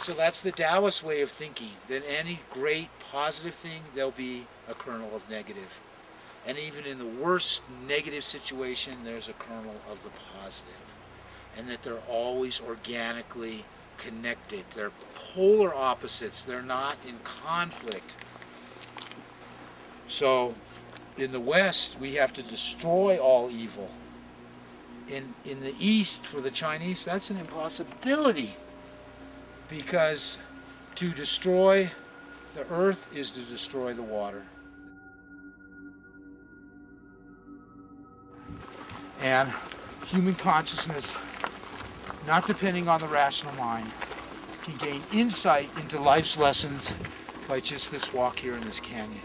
So that's the Taoist way of thinking, that any great positive thing, there'll be a kernel of negative. And even in the worst negative situation, there's a kernel of the positive. And that they're always organically connected. They're polar opposites. They're not in conflict. So in the West, we have to destroy all evil. In the East, for the Chinese, that's an impossibility. Because to destroy the earth is to destroy the water. And human consciousness, not depending on the rational mind, can gain insight into life's lessons by just this walk here in this canyon.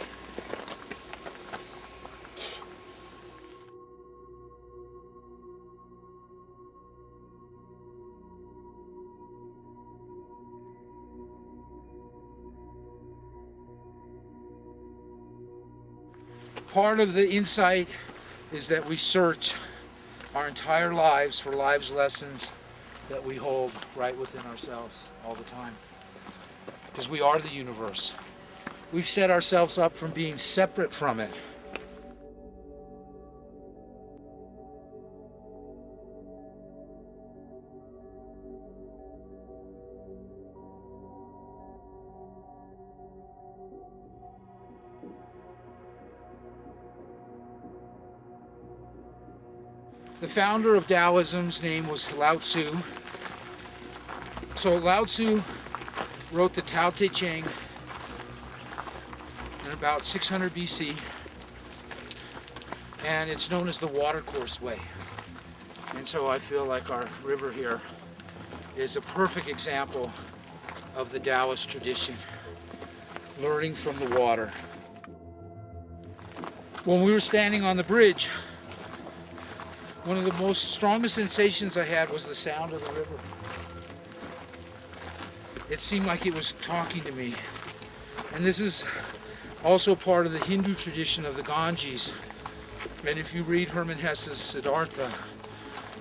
Part of the insight is that we search our entire lives for life's lessons that we hold right within ourselves all the time. Because we are the universe. We've set ourselves up from being separate from it. The founder of Taoism's name was Lao Tzu. So Lao Tzu wrote the Tao Te Ching in about 600 BC, and it's known as the watercourse way. And so I feel like our river here is a perfect example of the Taoist tradition, learning from the water. When we were standing on the bridge, one of the most strongest sensations I had was the sound of the river. It seemed like it was talking to me. And this is also part of the Hindu tradition of the Ganges. And if you read Hermann Hesse's Siddhartha,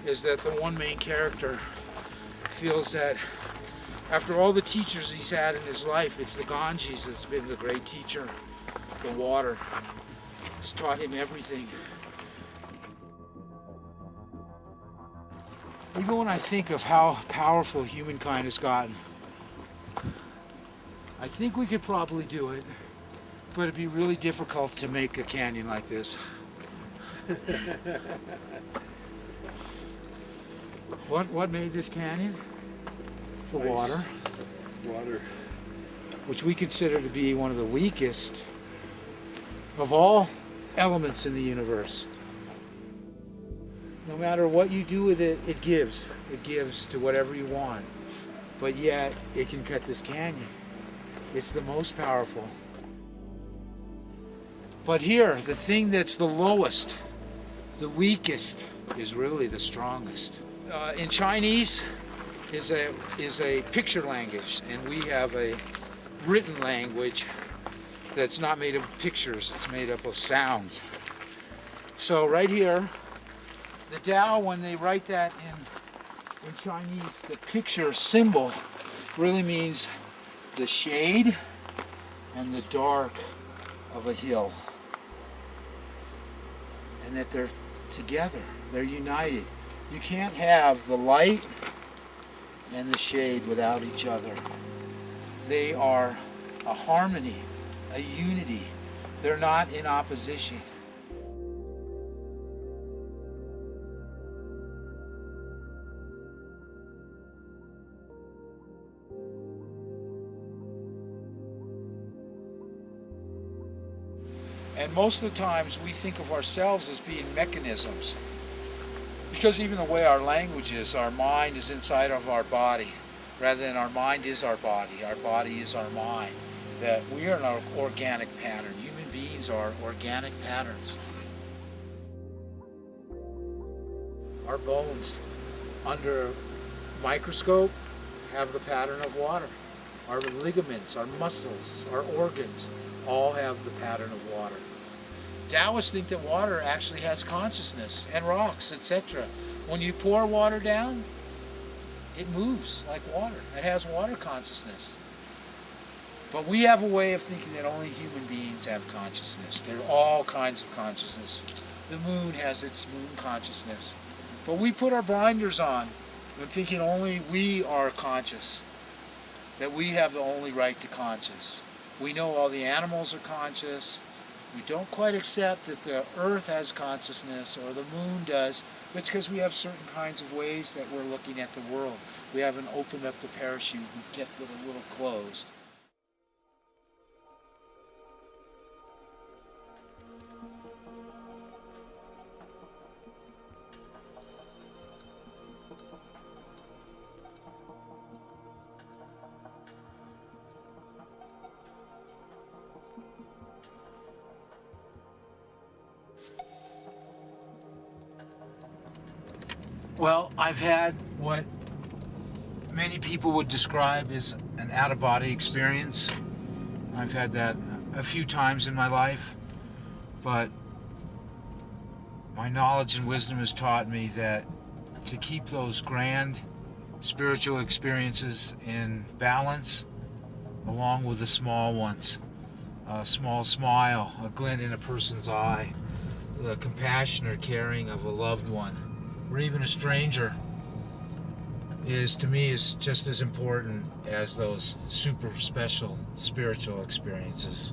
is that the one main character feels that after all the teachers he's had in his life, it's the Ganges that's been the great teacher. The water. It's taught him everything. Even when I think of how powerful humankind has gotten, I think we could probably do it, but it'd be really difficult to make a canyon like this. What made this canyon? The water. Water. Which we consider to be one of the weakest of all elements in the universe. No matter what you do with it, it gives. It gives to whatever you want. But yet, it can cut this canyon. It's the most powerful. But here, the thing that's the lowest, the weakest, is really the strongest. In Chinese is a picture language, and we have a written language that's not made of pictures, it's made up of sounds. So right here, the Tao, when they write that in Chinese, the picture symbol really means the shade and the dark of a hill. And that they're together, they're united. You can't have the light and the shade without each other. They are a harmony, a unity. They're not in opposition. And most of the times we think of ourselves as being mechanisms. Because even the way our language is, our mind is inside of our body, rather than our mind is our body is our mind. That we are an organic pattern. Human beings are organic patterns. Our bones, under a microscope, have the pattern of water. Our ligaments, our muscles, our organs, all have the pattern of water. Taoists think that water actually has consciousness, and rocks, etc. When you pour water down, it moves like water. It has water consciousness. But we have a way of thinking that only human beings have consciousness. There are all kinds of consciousness. The moon has its moon consciousness. But we put our blinders on when thinking only we are conscious, that we have the only right to conscious. We know all the animals are conscious. We don't quite accept that the earth has consciousness or the moon does. It's because we have certain kinds of ways that we're looking at the world. We haven't opened up the parachute. We've kept it a little closed. Well, I've had what many people would describe as an out-of-body experience. I've had that a few times in my life, but my knowledge and wisdom has taught me that to keep those grand spiritual experiences in balance, along with the small ones, a small smile, a glint in a person's eye, the compassion or caring of a loved one, or even a stranger, to me is just as important as those super special spiritual experiences.